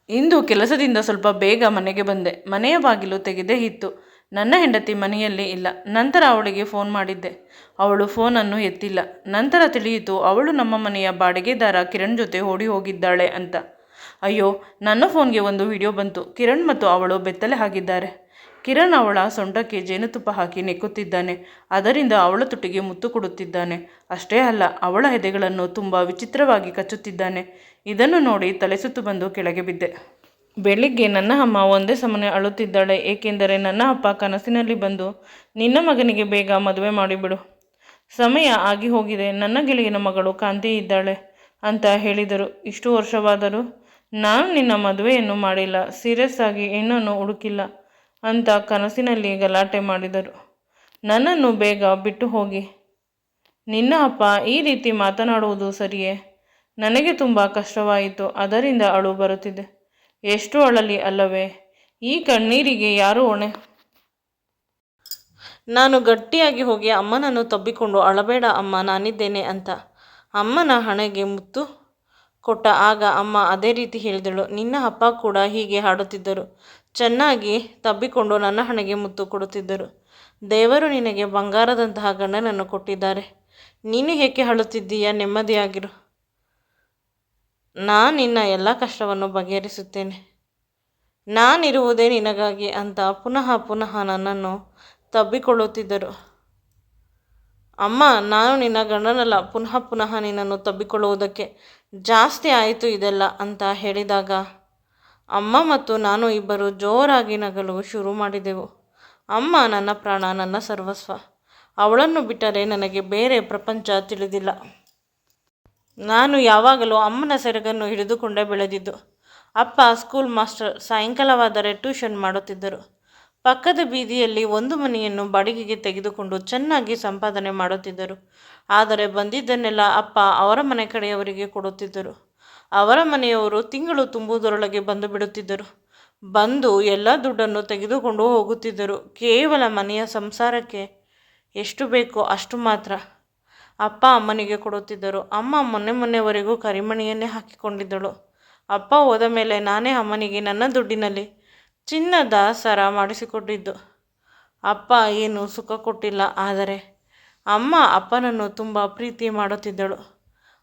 ಇಂದು ಕೆಲಸದಿಂದ ಸ್ವಲ್ಪ ಬೇಗ ಮನೆಗೆ ಬಂದೆ. ಮನೆಯ ಬಾಗಿಲು ತೆಗೆದೇ ಇತ್ತು. ನನ್ನ ಹೆಂಡತಿ ಮನೆಯಲ್ಲಿ ಇಲ್ಲ. ನಂತರ ಅವಳಿಗೆ ಫೋನ್ ಮಾಡಿದ್ದೆ. ಅವಳು ಫೋನನ್ನು ಎತ್ತಿಲ್ಲ. ನಂತರ ತಿಳಿಯಿತು ಅವಳು ನಮ್ಮ ಮನೆಯ ಬಾಡಿಗೆದಾರ ಕಿರಣ್ ಜೊತೆ ಓಡಿ ಹೋಗಿದ್ದಾಳೆ ಅಂತ. ಅಯ್ಯೋ, ನನ್ನ ಫೋನ್ಗೆ ಒಂದು ವಿಡಿಯೋ ಬಂತು. ಕಿರಣ್ ಮತ್ತು ಅವಳು ಬೆತ್ತಲೆ ಆಗಿದ್ದಾರೆ. ಕಿರಣ್ ಅವಳ ಸೊಂಟಕ್ಕೆ ಜೇನುತುಪ್ಪ ಹಾಕಿ ನೆಕ್ಕುತ್ತಿದ್ದಾನೆ. ಅದರಿಂದ ಅವಳ ತುಟಿಗೆ ಮುತ್ತು ಕೊಡುತ್ತಿದ್ದಾನೆ. ಅಷ್ಟೇ ಅಲ್ಲ, ಅವಳ ಎದೆಗಳನ್ನು ತುಂಬ ವಿಚಿತ್ರವಾಗಿ ಕಚ್ಚುತ್ತಿದ್ದಾನೆ. ಇದನ್ನು ನೋಡಿ ತಲೆ ಸುತ್ತು ಬಂದು ಕೆಳಗೆ ಬಿದ್ದೆ. ಬೆಳಿಗ್ಗೆ ನನ್ನ ಅಮ್ಮ ಒಂದೇ ಸಮನೆ ಅಳುತ್ತಿದ್ದಾಳೆ. ಏಕೆಂದರೆ ನನ್ನ ಅಪ್ಪ ಕನಸಿನಲ್ಲಿ ಬಂದು, ನಿನ್ನ ಮಗನಿಗೆ ಬೇಗ ಮದುವೆ ಮಾಡಿಬಿಡು, ಸಮಯ ಆಗಿ ಹೋಗಿದೆ, ನನ್ನ ಗೆಳೆಯನ ಮಗಳು ಕಾಂತಿ ಇದ್ದಾಳೆ ಅಂತ ಹೇಳಿದರು. ಇಷ್ಟು ವರ್ಷವಾದರೂ ನಾನು ನಿನ್ನ ಮದುವೆಯನ್ನು ಮಾಡಿಲ್ಲ, ಸೀರಿಯಸ್ ಆಗಿ ಹೆಣ್ಣನ್ನು ಹುಡುಕಿಲ್ಲ ಅಂತ ಕನಸಿನಲ್ಲಿ ಗಲಾಟೆ ಮಾಡಿದರು. ನನ್ನನ್ನು ಬೇಗ ಬಿಟ್ಟು ಹೋಗಿ. ನಿನ್ನ ಅಪ್ಪ ಈ ರೀತಿ ಮಾತನಾಡುವುದು ಸರಿಯೇ? ನನಗೆ ತುಂಬ ಕಷ್ಟವಾಯಿತು. ಅದರಿಂದ ಅಳು ಬರುತ್ತಿದೆ. ಎಷ್ಟು ಅಳಲಿ ಅಲ್ಲವೇ? ಈ ಕಣ್ಣೀರಿಗೆ ಯಾರು ಹೊಣೆ? ನಾನು ಗಟ್ಟಿಯಾಗಿ ಹೋಗಿ ಅಮ್ಮನನ್ನು ತಬ್ಬಿಕೊಂಡು, ಅಳಬೇಡ ಅಮ್ಮ, ನಾನಿದ್ದೇನೆ ಅಂತ ಅಮ್ಮನ ಹಣೆಗೆ ಮುತ್ತು ಕೊಟ್ಟ. ಆಗ ಅಮ್ಮ ಅದೇ ರೀತಿ ಹೇಳಿದಳು. ನಿನ್ನ ಅಪ್ಪ ಕೂಡ ಹೀಗೆ ಹಾಡುತ್ತಿದ್ದರು. ಚೆನ್ನಾಗಿ ತಬ್ಬಿಕೊಂಡು ನನ್ನ ಹಣೆಗೆ ಮುತ್ತು ಕೊಡುತ್ತಿದ್ದರು. ದೇವರು ನಿನಗೆ ಬಂಗಾರದಂತಹ ಗಂಡನನ್ನು ಕೊಟ್ಟಿದ್ದಾರೆ. ನೀನು ಏಕೆ ಅಳುತ್ತಿದ್ದೀಯ? ನೆಮ್ಮದಿಯಾಗಿರು. ನಿನ್ನ ಎಲ್ಲ ಕಷ್ಟವನ್ನು ಬಗೆಹರಿಸುತ್ತೇನೆ. ನಾನಿರುವುದೇ ನಿನಗಾಗಿ ಅಂತ ಪುನಃ ಪುನಃ ನನ್ನನ್ನು ತಬ್ಬಿಕೊಳ್ಳುತ್ತಿದ್ದರು. ಅಮ್ಮ, ನಾನು ನಿನ್ನ ಗಂಡನಲ್ಲ, ಪುನಃ ಪುನಃ ನಿನ್ನನ್ನು ತಬ್ಬಿಕೊಳ್ಳುವುದಕ್ಕೆ ಜಾಸ್ತಿ ಆಯಿತು ಇದೆಲ್ಲ ಅಂತ ಹೇಳಿದಾಗ ಅಮ್ಮ ಮತ್ತು ನಾನು ಇಬ್ಬರು ಜೋರಾಗಿ ನಗಲು ಶುರು ಮಾಡಿದೆವು. ಅಮ್ಮ ನನ್ನ ಪ್ರಾಣ, ನನ್ನ ಸರ್ವಸ್ವ. ಅವಳನ್ನು ಬಿಟ್ಟರೆ ನನಗೆ ಬೇರೆ ಪ್ರಪಂಚ ತಿಳಿದಿಲ್ಲ. ನಾನು ಯಾವಾಗಲೂ ಅಮ್ಮನ ಸೆರಗನ್ನು ಹಿಡಿದುಕೊಂಡೇ ಬೆಳೆದಿದ್ದು. ಅಪ್ಪ ಸ್ಕೂಲ್ ಮಾಸ್ಟರ್. ಸಾಯಂಕಾಲವಾದರೆ ಟ್ಯೂಷನ್ ಮಾಡುತ್ತಿದ್ದರು. ಪಕ್ಕದ ಬೀದಿಯಲ್ಲಿ ಒಂದು ಮನೆಯನ್ನು ಬಾಡಿಗೆಗೆ ತೆಗೆದುಕೊಂಡು ಚೆನ್ನಾಗಿ ಸಂಪಾದನೆ ಮಾಡುತ್ತಿದ್ದರು. ಆದರೆ ಬಂದಿದ್ದನ್ನೆಲ್ಲ ಅಪ್ಪ ಅವರ ಮನೆ ಕಡೆಯವರಿಗೆ ಕೊಡುತ್ತಿದ್ದರು. ಅವರ ಮನೆಯವರು ತಿಂಗಳು ತುಂಬುವುದರೊಳಗೆ ಬಂದು ಬಿಡುತ್ತಿದ್ದರು. ಬಂದು ಎಲ್ಲ ದುಡ್ಡನ್ನು ತೆಗೆದುಕೊಂಡು ಹೋಗುತ್ತಿದ್ದರು. ಕೇವಲ ಮನೆಯ ಸಂಸಾರಕ್ಕೆ ಎಷ್ಟು ಬೇಕೋ ಅಷ್ಟು ಮಾತ್ರ ಅಪ್ಪ ಅಮ್ಮನಿಗೆ ಕೊಡುತ್ತಿದ್ದರು. ಅಮ್ಮ ಮೊನ್ನೆವರೆಗೂ ಕರಿಮಣಿಯನ್ನೇ ಹಾಕಿಕೊಂಡಿದ್ದಳು. ಅಪ್ಪ ಹೋದ ಮೇಲೆ ನಾನೇ ಅಮ್ಮನಿಗೆ ನನ್ನ ದುಡ್ಡಿನಲ್ಲಿ ಚಿನ್ನದ ಸರ ಮಾಡಿಸಿಕೊಟ್ಟಿದ್ದು. ಅಪ್ಪ ಏನು ಸುಖ ಕೊಟ್ಟಿಲ್ಲ. ಆದರೆ ಅಮ್ಮ ಅಪ್ಪನನ್ನು ತುಂಬ ಪ್ರೀತಿ ಮಾಡುತ್ತಿದ್ದಳು.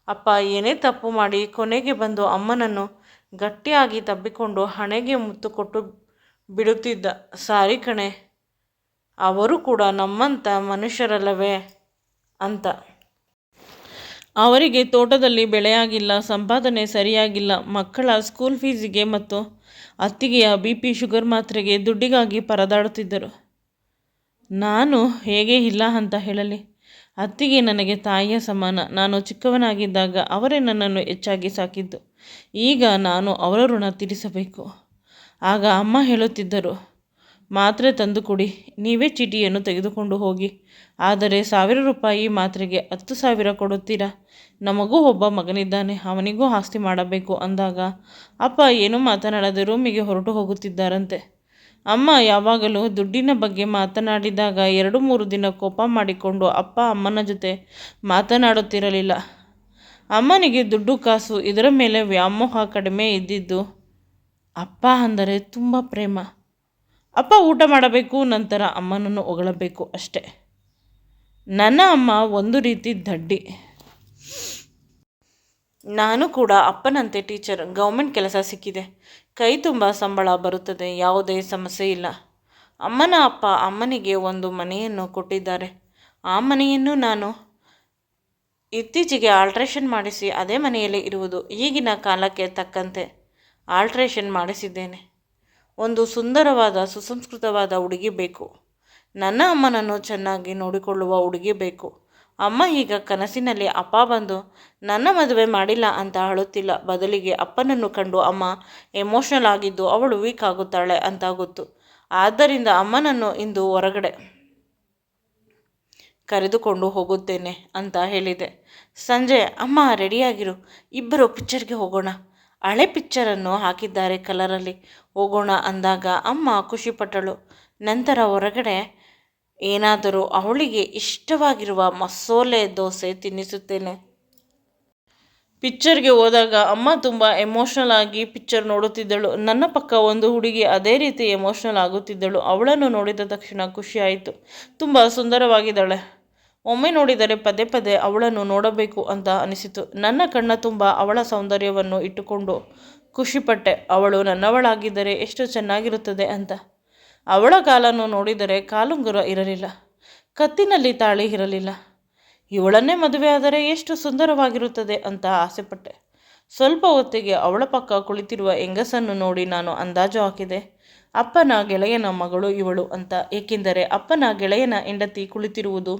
ಅಪ್ಪ ಏನೇ ತಪ್ಪು ಮಾಡಿ ಕೊನೆಗೆ ಬಂದು ಅಮ್ಮನನ್ನು ಗಟ್ಟಿಯಾಗಿ ತಬ್ಬಿಕೊಂಡು ಹಣೆಗೆ ಮುತ್ತು ಕೊಟ್ಟು ಬಿಡುತ್ತಿದ್ದ. ಸಾರಿ ಕಣೆ, ಅವರು ಕೂಡ ನಮ್ಮಂಥ ಮನುಷ್ಯರಲ್ಲವೇ ಅಂತ. ಅವರಿಗೆ ತೋಟದಲ್ಲಿ ಬೆಳೆಯಾಗಿಲ್ಲ, ಸಂಪಾದನೆ ಸರಿಯಾಗಿಲ್ಲ, ಮಕ್ಕಳ ಸ್ಕೂಲ್ ಫೀಸಿಗೆ ಮತ್ತು ಅತ್ತಿಗೆಯ BP ಶುಗರ್ ಮಾತ್ರೆಗೆ ದುಡ್ಡಿಗಾಗಿ ಪರದಾಡುತ್ತಿದ್ದರು. ನಾನು ಹೇಗೆ ಇಲ್ಲ ಅಂತ ಹೇಳಲಿ? ಅತ್ತಿಗೆ ನನಗೆ ತಾಯಿಯ ಸಮಾನ. ನಾನು ಚಿಕ್ಕವನಾಗಿದ್ದಾಗ ಅವರೇ ನನ್ನನ್ನು ಹೆಚ್ಚಾಗಿ ಸಾಕಿದ್ದು. ಈಗ ನಾನು ಅವರ ಋಣ ತೀರಿಸಬೇಕು. ಆಗ ಅಮ್ಮ ಹೇಳುತ್ತಿದ್ದರು, ಮಾತ್ರೆ ತಂದು ಕೊಡಿ, ನೀವೇ ಚೀಟಿಯನ್ನು ತೆಗೆದುಕೊಂಡು ಹೋಗಿ. ಆದರೆ 1000 ರೂಪಾಯಿ ಮಾತ್ರೆಗೆ 10,000 ಕೊಡುತ್ತೀರಾ? ನಮಗೂ ಒಬ್ಬ ಮಗನಿದ್ದಾನೆ, ಅವನಿಗೂ ಆಸ್ತಿ ಮಾಡಬೇಕು ಅಂದಾಗ ಅಪ್ಪ ಏನೂ ಮಾತನಾಡದೆ ರೂಮಿಗೆ ಹೊರಟು ಹೋಗುತ್ತಿದ್ದಾರಂತೆ. ಅಮ್ಮ ಯಾವಾಗಲೂ ದುಡ್ಡಿನ ಬಗ್ಗೆ ಮಾತನಾಡಿದಾಗ 2-3 ದಿನ ಕೋಪ ಮಾಡಿಕೊಂಡು ಅಪ್ಪ ಅಮ್ಮನ ಜೊತೆ ಮಾತನಾಡುತ್ತಿರಲಿಲ್ಲ. ಅಮ್ಮನಿಗೆ ದುಡ್ಡು ಕಾಸು ಇದರ ಮೇಲೆ ವ್ಯಾಮೋಹ ಕಡಿಮೆ ಇದ್ದಿದ್ದು. ಅಪ್ಪ ಅಂದರೆ ತುಂಬ ಪ್ರೇಮ. ಅಪ್ಪ ಊಟ ಮಾಡಬೇಕು, ನಂತರ ಅಮ್ಮನನ್ನು ಹೊಗಳಬೇಕು ಅಷ್ಟೆ. ನನ್ನ ಅಮ್ಮ ಒಂದು ರೀತಿ ದಡ್ಡಿ. ನಾನು ಕೂಡ ಅಪ್ಪನಂತೆ ಟೀಚರ್. ಗೌರ್ಮೆಂಟ್ ಕೆಲಸ ಸಿಕ್ಕಿದೆ. ಕೈ ತುಂಬ ಸಂಬಳ ಬರುತ್ತದೆ. ಯಾವುದೇ ಸಮಸ್ಯೆ ಇಲ್ಲ. ಅಮ್ಮನ ಅಪ್ಪ ಅಮ್ಮನಿಗೆ ಒಂದು ಮನೆಯನ್ನು ಕೊಟ್ಟಿದ್ದಾರೆ. ಆ ಮನೆಯನ್ನು ನಾನು ಇತ್ತೀಚೆಗೆ ಆಲ್ಟ್ರೇಷನ್ ಮಾಡಿಸಿ ಅದೇ ಮನೆಯಲ್ಲಿ ಇರುವುದು. ಈಗಿನ ಕಾಲಕ್ಕೆ ತಕ್ಕಂತೆ ಆಲ್ಟ್ರೇಷನ್ ಮಾಡಿಸಿದ್ದೇನೆ. ಒಂದು ಸುಂದರವಾದ ಸುಸಂಸ್ಕೃತವಾದ ಹುಡುಗಿ ಬೇಕು. ನನ್ನ ಅಮ್ಮನನ್ನು ಚೆನ್ನಾಗಿ ನೋಡಿಕೊಳ್ಳುವ ಹುಡುಗಿ ಬೇಕು. ಅಮ್ಮ ಈಗ ಕನಸಿನಲ್ಲಿ ಅಪ್ಪ ಬಂದು ನನ್ನ ಮದುವೆ ಮಾಡಿಲ್ಲ ಅಂತ ಅಳುತ್ತಿಲ್ಲ. ಬದಲಿಗೆ ಅಪ್ಪನನ್ನು ಕಂಡು ಅಮ್ಮ ಎಮೋಷ್ನಲ್ ಆಗಿದ್ದು ಅವಳು ವೀಕ್ ಆಗುತ್ತಾಳೆ ಅಂತ ಗೊತ್ತು. ಆದ್ದರಿಂದ ಅಮ್ಮನನ್ನು ಇಂದು ಹೊರಗಡೆ ಕರೆದುಕೊಂಡು ಹೋಗುತ್ತೇನೆ ಅಂತ ಹೇಳಿದೆ. ಸಂಜೆ, ಅಮ್ಮ ರೆಡಿಯಾಗಿರು, ಇಬ್ಬರು ಪಿಕ್ಚರ್ಗೆ ಹೋಗೋಣ. ಹಳೆ ಪಿಕ್ಚರನ್ನು ಹಾಕಿದ್ದಾರೆ ಕಲರಲ್ಲಿ, ಹೋಗೋಣ ಅಂದಾಗ ಅಮ್ಮ ಖುಷಿಪಟ್ಟಳು. ನಂತರ ಹೊರಗಡೆ ಏನಾದರೂ ಅವಳಿಗೆ ಇಷ್ಟವಾಗಿರುವ ಮಸಾಲೆ ದೋಸೆ ತಿನ್ನಿಸುತ್ತೇನೆ. ಪಿಕ್ಚರ್ಗೆ ಹೋದಾಗ ಅಮ್ಮ ತುಂಬ ಎಮೋಷ್ನಲ್ ಆಗಿ ಪಿಕ್ಚರ್ ನೋಡುತ್ತಿದ್ದಳು. ನನ್ನ ಪಕ್ಕ ಒಂದು ಹುಡುಗಿ ಅದೇ ರೀತಿ ಎಮೋಷ್ನಲ್ ಆಗುತ್ತಿದ್ದಳು. ಅವಳನ್ನು ನೋಡಿದ ತಕ್ಷಣ ಖುಷಿ ಆಯಿತು. ತುಂಬ ಸುಂದರವಾಗಿದ್ದಾಳೆ. ಒಮ್ಮೆ ನೋಡಿದರೆ ಪದೇ ಪದೇ ಅವಳನ್ನು ನೋಡಬೇಕು ಅಂತ ಅನಿಸಿತು. ನನ್ನ ಕಣ್ಣ ತುಂಬ ಅವಳ ಸೌಂದರ್ಯವನ್ನು ಇಟ್ಟುಕೊಂಡು ಖುಷಿಪಟ್ಟೆ. ಅವಳು ನನ್ನವಳಾಗಿದ್ದರೆ ಎಷ್ಟು ಚೆನ್ನಾಗಿರುತ್ತದೆ ಅಂತ. ಅವಳ ಕಾಲನ್ನು ನೋಡಿದರೆ ಕಾಲುಂಗುರ ಇರಲಿಲ್ಲ, ಕತ್ತಿನಲ್ಲಿ ತಾಳಿ ಇರಲಿಲ್ಲ. ಇವಳನ್ನೇ ಮದುವೆಯಾದರೆ ಎಷ್ಟು ಸುಂದರವಾಗಿರುತ್ತದೆ ಅಂತ ಆಸೆಪಟ್ಟೆ. ಸ್ವಲ್ಪ ಹೊತ್ತಿಗೆ ಅವಳ ಪಕ್ಕ ಕುಳಿತಿರುವ ಹೆಂಗಸನ್ನು ನೋಡಿ ನಾನು ಅಂದಾಜು ಹಾಕಿದೆ, ಅಪ್ಪನ ಗೆಳೆಯನ ಮಗಳು ಇವಳು ಅಂತ. ಏಕೆಂದರೆ ಅಪ್ಪನ ಗೆಳೆಯನ ಹೆಂಡತಿ ಕುಳಿತಿರುವುದು.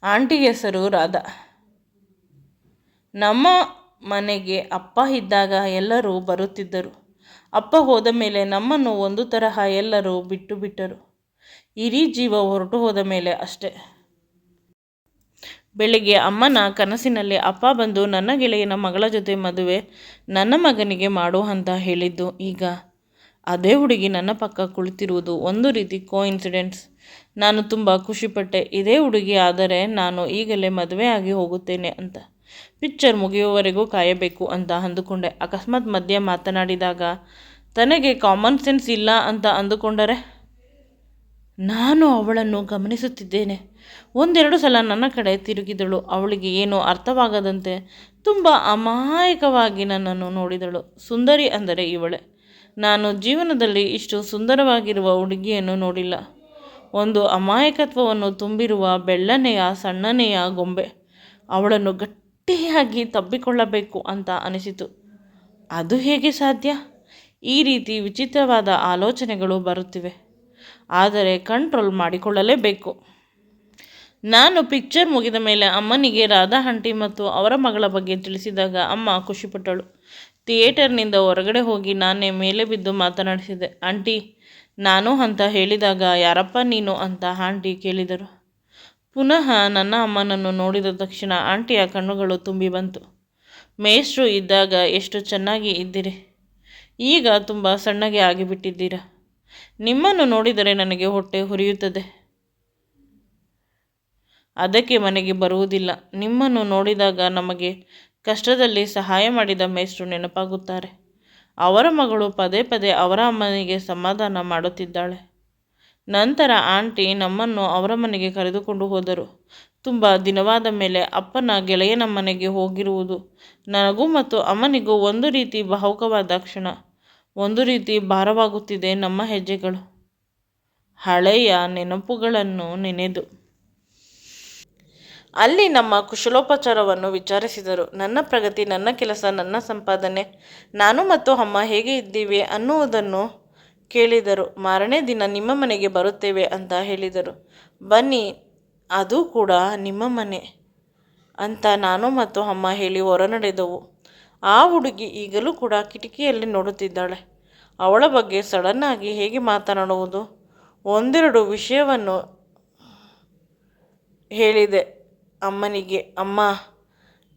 ಆಂಟಿ ಹೆಸರು ರಾಧಾ. ನಮ್ಮ ಮನೆಗೆ ಅಪ್ಪ ಇದ್ದಾಗ ಎಲ್ಲರೂ ಬರುತ್ತಿದ್ದರು. ಅಪ್ಪ ಹೋದ ಮೇಲೆ ನಮ್ಮನ್ನು ಒಂದು ತರಹ ಎಲ್ಲರೂ ಬಿಟ್ಟು ಬಿಟ್ಟರು. ಇಡೀ ಜೀವ ಹೊರಟು ಹೋದ ಮೇಲೆ ಅಷ್ಟೇ. ಬೆಳಿಗ್ಗೆ ಅಮ್ಮನ ಕನಸಿನಲ್ಲಿ ಅಪ್ಪ ಬಂದು ನನ್ನ ಗೆಳೆಯನ ಮಗಳ ಜೊತೆ ಮದುವೆ ನನ್ನ ಮಗನಿಗೆ ಮಾಡು ಅಂತ ಹೇಳಿದ್ದು. ಈಗ ಅದೇ ಹುಡುಗಿ ನನ್ನ ಪಕ್ಕ ಕುಳಿತಿರುವುದು ಒಂದು ರೀತಿ ಕೋಇನ್ಸಿಡೆನ್ಸ್. ನಾನು ತುಂಬ ಖುಷಿಪಟ್ಟೆ. ಇದೇ ಹುಡುಗಿ ಆದರೆ ನಾನು ಈಗಲೇ ಮದುವೆ ಆಗಿ ಹೋಗುತ್ತೇನೆ ಅಂತ. ಪಿಕ್ಚರ್ ಮುಗಿಯುವವರೆಗೂ ಕಾಯಬೇಕು ಅಂತ ಅಂದುಕೊಂಡೆ. ಅಕಸ್ಮಾತ್ ಮಧ್ಯೆ ಮಾತನಾಡಿದಾಗ ತನಗೆ ಕಾಮನ್ ಸೆನ್ಸ್ ಇಲ್ಲ ಅಂತ ಅಂದುಕೊಂಡರೆ. ನಾನು ಅವಳನ್ನು ಗಮನಿಸುತ್ತಿದ್ದೇನೆ. ಒಂದೆರಡು ಸಲ ನನ್ನ ಕಡೆ ತಿರುಗಿದಳು. ಅವಳಿಗೆ ಏನೂ ಅರ್ಥವಾಗದಂತೆ ತುಂಬ ಅಮಾಯಕವಾಗಿ ನನ್ನನ್ನು ನೋಡಿದಳು. ಸುಂದರಿ ಅಂದರೆ ಇವಳೆ. ನಾನು ಜೀವನದಲ್ಲಿ ಇಷ್ಟು ಸುಂದರವಾಗಿರುವ ಹುಡುಗಿಯನ್ನು ನೋಡಿಲ್ಲ. ಒಂದು ಅಮಾಯಕತ್ವವನ್ನು ತುಂಬಿರುವ ಬೆಳ್ಳನೆಯ ಸಣ್ಣನೆಯ ಗೊಂಬೆ. ಅವಳನ್ನು ಗಟ್ಟಿಯಾಗಿ ತಬ್ಬಿಕೊಳ್ಳಬೇಕು ಅಂತ ಅನಿಸಿತು. ಅದು ಹೇಗೆ ಸಾಧ್ಯ? ಈ ರೀತಿ ವಿಚಿತ್ರವಾದ ಆಲೋಚನೆಗಳು ಬರುತ್ತಿವೆ. ಆದರೆ ಕಂಟ್ರೋಲ್ ಮಾಡಿಕೊಳ್ಳಲೇಬೇಕು. ನಾನು ಪಿಕ್ಚರ್ ಮುಗಿದ ಮೇಲೆ ಅಮ್ಮನಿಗೆ ರಾಧಾ ಆಂಟಿ ಮತ್ತು ಅವರ ಮಗಳ ಬಗ್ಗೆ ತಿಳಿಸಿದಾಗ ಅಮ್ಮ ಖುಷಿಪಟ್ಟಳು. ಥಿಯೇಟರ್ನಿಂದ ಹೊರಗಡೆ ಹೋಗಿ ನಾನೇ ಮೇಲೆ ಬಿದ್ದು ಮಾತನಾಡಿಸಿದೆ. ಆಂಟಿ ನಾನು ಅಂತ ಹೇಳಿದಾಗ ಯಾರಪ್ಪ ನೀನು ಅಂತ ಆಂಟಿ ಕೇಳಿದರು. ಪುನಃ ನನ್ನ ಅಮ್ಮನನ್ನು ನೋಡಿದ ತಕ್ಷಣ ಆಂಟಿಯ ಕಣ್ಣುಗಳು ತುಂಬಿ ಬಂತು. ಮೇಷ್ಟ್ರು ಇದ್ದಾಗ ಎಷ್ಟು ಚೆನ್ನಾಗಿ ಇದ್ದಿರಿ, ಈಗ ತುಂಬ ಸಣ್ಣಗೆ ಆಗಿಬಿಟ್ಟಿದ್ದೀರಾ. ನಿಮ್ಮನ್ನು ನೋಡಿದರೆ ನನಗೆ ಹೊಟ್ಟೆ ಹುರಿಯುತ್ತದೆ, ಅದಕ್ಕೆ ಮನೆಗೆ ಬರುವುದಿಲ್ಲ. ನಿಮ್ಮನ್ನು ನೋಡಿದಾಗ ನಮಗೆ ಕಷ್ಟದಲ್ಲಿ ಸಹಾಯ ಮಾಡಿದ ಮೇಷ್ಟ್ರು ನೆನಪಾಗುತ್ತಾರೆ. ಅವರ ಮಗಳು ಪದೇ ಪದೇ ಅವರ ಅಮ್ಮನಿಗೆ ಸಮಾಧಾನ ಮಾಡುತ್ತಿದ್ದಾಳೆ. ನಂತರ ಆಂಟಿ ನಮ್ಮನ್ನು ಅವರ ಮನೆಗೆ ಕರೆದುಕೊಂಡು ಹೋದರು. ತುಂಬ ದಿನವಾದ ಮೇಲೆ ಅಪ್ಪನ ಗೆಳೆಯನ ಮನೆಗೆ ಹೋಗಿರುವುದು ನನಗೂ ಮತ್ತು ಅಮ್ಮನಿಗೂ ಒಂದು ರೀತಿ ಭಾವುಕವಾದ ಕ್ಷಣ. ಒಂದು ರೀತಿ ಭಾರವಾಗುತ್ತಿದೆ ನಮ್ಮ ಹೆಜ್ಜೆಗಳು, ಹಳೆಯ ನೆನಪುಗಳನ್ನು ನೆನೆದು. ಅಲ್ಲಿ ನಮ್ಮ ಕುಶಲೋಪಚಾರವನ್ನು ವಿಚಾರಿಸಿದರು. ನನ್ನ ಪ್ರಗತಿ, ನನ್ನ ಕೆಲಸ, ನನ್ನ ಸಂಪಾದನೆ, ನಾನು ಮತ್ತು ಅಮ್ಮ ಹೇಗೆ ಇದ್ದೀವಿ ಅನ್ನುವುದನ್ನು ಕೇಳಿದರು. ಮಾರನೇ ದಿನ ನಿಮ್ಮ ಮನೆಗೆ ಬರುತ್ತೇವೆ ಅಂತ ಹೇಳಿದರು. ಬನ್ನಿ, ಅದು ಕೂಡ ನಿಮ್ಮ ಮನೆ ಅಂತ ನಾನು ಮತ್ತು ಅಮ್ಮ ಹೇಳಿ ಹೊರನಡೆದವು. ಆ ಹುಡುಗಿ ಈಗಲೂ ಕೂಡ ಕಿಟಕಿಯಲ್ಲಿ ನೋಡುತ್ತಿದ್ದಾಳೆ. ಅವಳ ಬಗ್ಗೆ ಸಡನ್ನಾಗಿ ಹೇಗೆ ಮಾತನಾಡುವುದು? ಒಂದೆರಡು ವಿಷಯವನ್ನು ಹೇಳಿದೆ ಅಮ್ಮನಿಗೆ. ಅಮ್ಮ,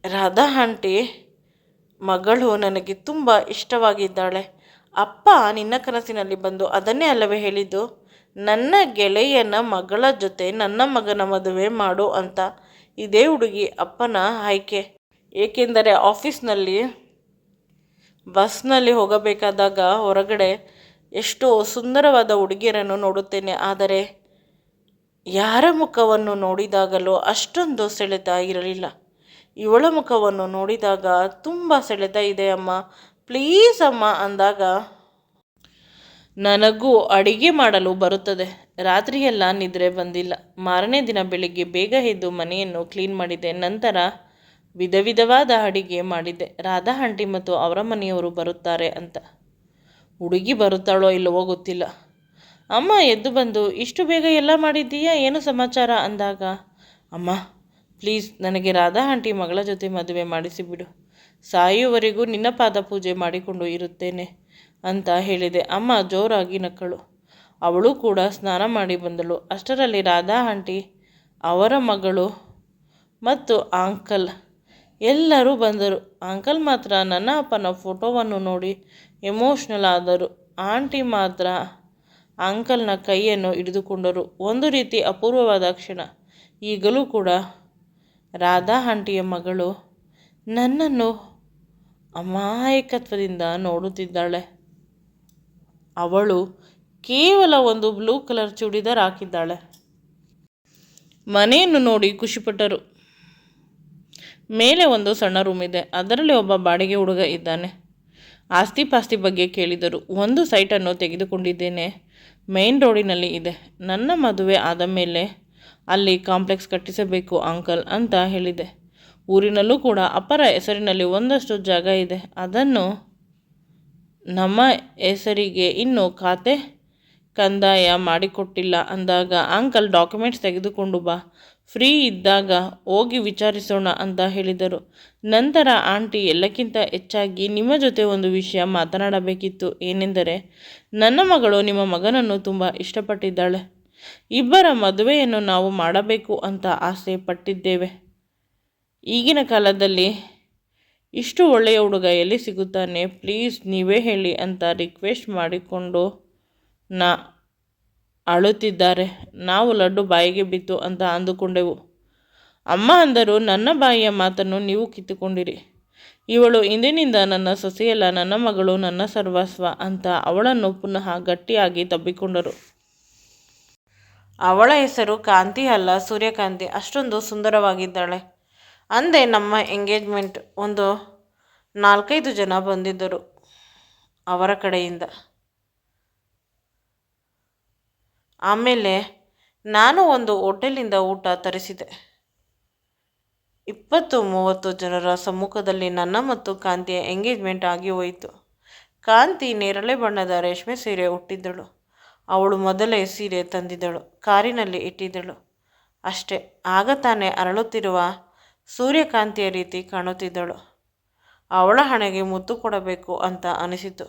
ರಾಧಾ ಆಂಟಿ ಮಗಳು ನನಗೆ ತುಂಬ ಇಷ್ಟವಾಗಿದ್ದಾಳೆ. ಅಪ್ಪ ನಿನ್ನ ಕನಸಿನಲ್ಲಿ ಬಂದು ಅದನ್ನೇ ಅಲ್ಲವೇ ಹೇಳಿದ್ದು, ನನ್ನ ಗೆಳೆಯನ ಮಗಳ ಜೊತೆ ನನ್ನ ಮಗನ ಮದುವೆ ಮಾಡು ಅಂತ. ಇದೇ ಹುಡುಗಿ ಅಪ್ಪನ ಆಯ್ಕೆ. ಏಕೆಂದರೆ ಆಫೀಸ್ನಲ್ಲಿ ಬಸ್ನಲ್ಲಿ ಹೋಗಬೇಕಾದಾಗ ಹೊರಗಡೆ ಎಷ್ಟೋ ಸುಂದರವಾದ ಹುಡುಗಿಯರನ್ನು ನೋಡುತ್ತೇನೆ. ಆದರೆ ಯಾರ ಮುಖವನ್ನು ನೋಡಿದಾಗಲೂ ಅಷ್ಟೊಂದು ಸೆಳೆತ ಇರಲಿಲ್ಲ. ಇವಳ ಮುಖವನ್ನು ನೋಡಿದಾಗ ತುಂಬ ಸೆಳೆತ ಇದೆ ಅಮ್ಮ, ಪ್ಲೀಸ್ ಅಮ್ಮ ಅಂದಾಗ ನನಗೂ ಅಡಿಗೆ ಮಾಡಲು ಬರುತ್ತದೆ. ರಾತ್ರಿಯೆಲ್ಲ ನಿದ್ರೆ ಬಂದಿಲ್ಲ. ಮಾರನೇ ದಿನ ಬೆಳಿಗ್ಗೆ ಬೇಗ ಎದ್ದು ಮನೆಯನ್ನು ಕ್ಲೀನ್ ಮಾಡಿದೆ. ನಂತರ ವಿಧ ವಿಧವಾದ ಅಡಿಗೆ ಮಾಡಿದ್ದೆ. ರಾಧಾ ಆಂಟಿ ಮತ್ತು ಅವರ ಮನೆಯವರು ಬರುತ್ತಾರೆ ಅಂತ. ಹುಡುಗಿ ಬರುತ್ತಾಳೋ ಇಲ್ಲವೋ ಗೊತ್ತಿಲ್ಲ. ಅಮ್ಮ ಎದ್ದು ಬಂದು, ಇಷ್ಟು ಬೇಗ ಎಲ್ಲ ಮಾಡಿದ್ದೀಯಾ, ಏನು ಸಮಾಚಾರ ಅಂದಾಗ, ಅಮ್ಮ ಪ್ಲೀಸ್ ನನಗೆ ರಾಧಾ ಆಂಟಿ ಮಗಳ ಜೊತೆ ಮದುವೆ ಮಾಡಿಸಿಬಿಡು. ಸಾಯುವವರೆಗೂ ನಿನ್ನ ಪಾದ ಪೂಜೆ ಮಾಡಿಕೊಂಡು ಇರುತ್ತೇನೆ ಅಂತ ಹೇಳಿದೆ. ಅಮ್ಮ ಜೋರಾಗಿ ನಕ್ಕಳು. ಅವಳು ಕೂಡ ಸ್ನಾನ ಮಾಡಿ ಬಂದಳು. ಅಷ್ಟರಲ್ಲಿ ರಾಧಾ ಆಂಟಿ, ಅವರ ಮಗಳು ಮತ್ತು ಅಂಕಲ್ ಎಲ್ಲರೂ ಬಂದರು. ಅಂಕಲ್ ಮಾತ್ರ ನನ್ನ ಅಪ್ಪನ ಫೋಟೋವನ್ನು ನೋಡಿ ಎಮೋಷ್ನಲ್ ಆದರು. ಆಂಟಿ ಮಾತ್ರ ಅಂಕಲ್ನ ಕೈಯನ್ನು ಹಿಡಿದುಕೊಂಡರು. ಒಂದು ರೀತಿ ಅಪೂರ್ವವಾದ ಕ್ಷಣ. ಈಗಲೂ ಕೂಡ ರಾಧಾ ಆಂಟಿಯ ಮಗಳು ನನ್ನನ್ನು ಅಮಾಯಕತ್ವದಿಂದ ನೋಡುತ್ತಿದ್ದಾಳೆ. ಅವಳು ಕೇವಲ ಒಂದು ಬ್ಲೂ ಕಲರ್ ಚೂಡಿದಾರ್ ಹಾಕಿದ್ದಾಳೆ. ಮನೆಯನ್ನು ನೋಡಿ ಖುಷಿಪಟ್ಟರು. ಮೇಲೆ ಒಂದು ಸಣ್ಣ ರೂಮ್ ಇದೆ, ಅದರಲ್ಲಿ ಒಬ್ಬ ಬಾಡಿಗೆ ಹುಡುಗ ಇದ್ದಾನೆ. ಆಸ್ತಿ ಪಾಸ್ತಿ ಬಗ್ಗೆ ಕೇಳಿದರು. ಒಂದು ಸೈಟನ್ನು ತೆಗೆದುಕೊಂಡಿದ್ದೇನೆ, ಮೇನ್ ರೋಡಿನಲ್ಲಿ ಇದೆ. ನನ್ನ ಮದುವೆ ಆದ ಮೇಲೆ ಅಲ್ಲಿ ಕಾಂಪ್ಲೆಕ್ಸ್ ಕಟ್ಟಿಸಬೇಕು ಅಂಕಲ್ ಅಂತ ಹೇಳಿದೆ. ಊರಿನಲ್ಲೂ ಕೂಡ ಅಪ್ಪರ ಹೆಸರಿನಲ್ಲಿ ಒಂದಷ್ಟು ಜಾಗ ಇದೆ, ಅದನ್ನು ನಮ್ಮ ಹೆಸರಿಗೆ ಇನ್ನೂ ಖಾತೆ ಕಂದಾಯ ಮಾಡಿಕೊಟ್ಟಿಲ್ಲ ಅಂದಾಗ ಅಂಕಲ್ ಡಾಕ್ಯುಮೆಂಟ್ಸ್ ತೆಗೆದುಕೊಂಡು ಬಾ, ಫ್ರೀ ಇದ್ದಾಗ ಹೋಗಿ ವಿಚಾರಿಸೋಣ ಅಂತ ಹೇಳಿದರು. ನಂತರ ಆಂಟಿ, ಎಲ್ಲಕ್ಕಿಂತ ಹೆಚ್ಚಾಗಿ ನಿಮ್ಮ ಜೊತೆ ಒಂದು ವಿಷಯ ಮಾತನಾಡಬೇಕಿತ್ತು. ಏನೆಂದರೆ, ನನ್ನ ಮಗಳು ನಿಮ್ಮ ಮಗನನ್ನು ತುಂಬ ಇಷ್ಟಪಟ್ಟಿದ್ದಾಳೆ. ಇಬ್ಬರ ಮದುವೆಯನ್ನು ನಾವು ಮಾಡಬೇಕು ಅಂತ ಆಸೆ ಪಟ್ಟಿದ್ದೇವೆ. ಈಗಿನ ಕಾಲದಲ್ಲಿ ಇಷ್ಟು ಒಳ್ಳೆಯ ಹುಡುಗ ಎಲ್ಲಿ ಸಿಗುತ್ತಾನೆ, ಪ್ಲೀಸ್ ನೀವೇ ಹೇಳಿ ಅಂತ ರಿಕ್ವೆಸ್ಟ್ ಮಾಡಿಕೊಂಡು ಅಳುತ್ತಿದ್ದಾರೆ. ನಾವು ಲಡ್ಡು ಬಾಯಿಗೆ ಬಿತ್ತು ಅಂತ ಅಂದುಕೊಂಡೆವು. ಅಮ್ಮ ಅಂದರು, ನನ್ನ ಬಾಯಿಯ ಮಾತನ್ನು ನೀವು ಕಿತ್ತುಕೊಂಡಿರಿ. ಇವಳು ಇಂದಿನಿಂದ ನನ್ನ ಸೊಸೆಯಲ್ಲ, ನನ್ನ ಮಗಳು, ನನ್ನ ಸರ್ವಸ್ವ ಅಂತ ಅವಳನ್ನು ಪುನಃ ಗಟ್ಟಿಯಾಗಿ ತಬ್ಬಿಕೊಂಡರು. ಅವಳ ಹೆಸರು ಕಾಂತಿ ಅಲ್ಲ, ಸೂರ್ಯಕಾಂತಿ. ಅಷ್ಟೊಂದು ಸುಂದರವಾಗಿದ್ದಾಳೆ. ಅಂದೇ ನಮ್ಮ ಎಂಗೇಜ್ಮೆಂಟ್ ಒಂದು 4-5 ಜನ ಬಂದಿದ್ದರು ಅವರ ಕಡೆಯಿಂದ. ಆಮೇಲೆ ನಾನು ಒಂದು ಹೋಟೆಲಿಂದ ಊಟ ತರಿಸಿದೆ. 20-30 ಜನರ ಸಮ್ಮುಖದಲ್ಲಿ ನನ್ನ ಮತ್ತು ಕಾಂತಿಯ ಎಂಗೇಜ್ಮೆಂಟ್ ಆಗಿ ಹೋಯಿತು. ಕಾಂತಿ ನೇರಳೆ ಬಣ್ಣದ ರೇಷ್ಮೆ ಸೀರೆ ಉಟ್ಟಿದ್ದಳು. ಅವಳು ಮೊದಲೇ ಸೀರೆ ತಂದಿದ್ದಳು, ಕಾರಿನಲ್ಲಿ ಇಟ್ಟಿದ್ದಳು ಅಷ್ಟೇ. ಆಗ ತಾನೇ ಅರಳುತ್ತಿರುವ ಸೂರ್ಯಕಾಂತಿಯ ರೀತಿ ಕಾಣುತ್ತಿದ್ದಳು. ಅವಳ ಹಣೆಗೆ ಮುತ್ತು ಕೊಡಬೇಕು ಅಂತ ಅನಿಸಿತು.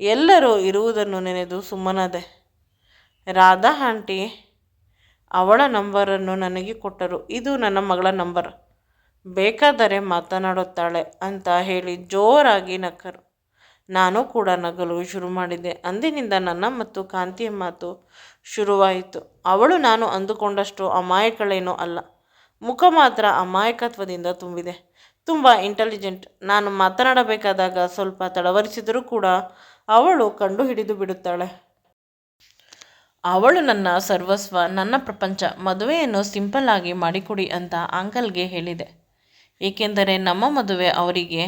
ಎಲ್ಲರೂ ಇರುವುದನ್ನು ನೆನೆದು ಸುಮ್ಮನಾದೆ. ರಾಧಾ ಆಂಟಿ ಅವಳ ನಂಬರನ್ನು ನನಗೆ ಕೊಟ್ಟರು. ಇದು ನನ್ನ ಮಗಳ ನಂಬರ್, ಬೇಕಾದರೆ ಮಾತನಾಡುತ್ತಾಳೆ ಅಂತ ಹೇಳಿ ಜೋರಾಗಿ ನಕ್ಕರು. ನಾನು ಕೂಡ ನಗಲು ಶುರು ಮಾಡಿದೆ. ಅಂದಿನಿಂದ ನನ್ನ ಮತ್ತು ಕಾಂತಿಯ ಮಾತು ಶುರುವಾಯಿತು. ಅವಳು ನಾನು ಅಂದುಕೊಂಡಷ್ಟು ಅಮಾಯಕಳೇನೂ ಅಲ್ಲ, ಮುಖ ಮಾತ್ರ ಅಮಾಯಕತ್ವದಿಂದ ತುಂಬಿದೆ. ತುಂಬ ಇಂಟೆಲಿಜೆಂಟ್. ನಾನು ಮಾತನಾಡಬೇಕಾದಾಗ ಸ್ವಲ್ಪ ತಡವರಿಸಿದರೂ ಕೂಡ ಅವಳು ಕಂಡು ಹಿಡಿದು ಬಿಡುತ್ತಾಳೆ. ಅವಳು ನನ್ನ ಸರ್ವಸ್ವ, ನನ್ನ ಪ್ರಪಂಚ. ಮದುವೆಯನ್ನು ಸಿಂಪಲ್ ಆಗಿ ಮಾಡಿಕೊಡಿ ಅಂತ ಅಂಕಲ್ಗೆ ಹೇಳಿದೆ, ಏಕೆಂದರೆ ನಮ್ಮ ಮದುವೆ ಅವರಿಗೆ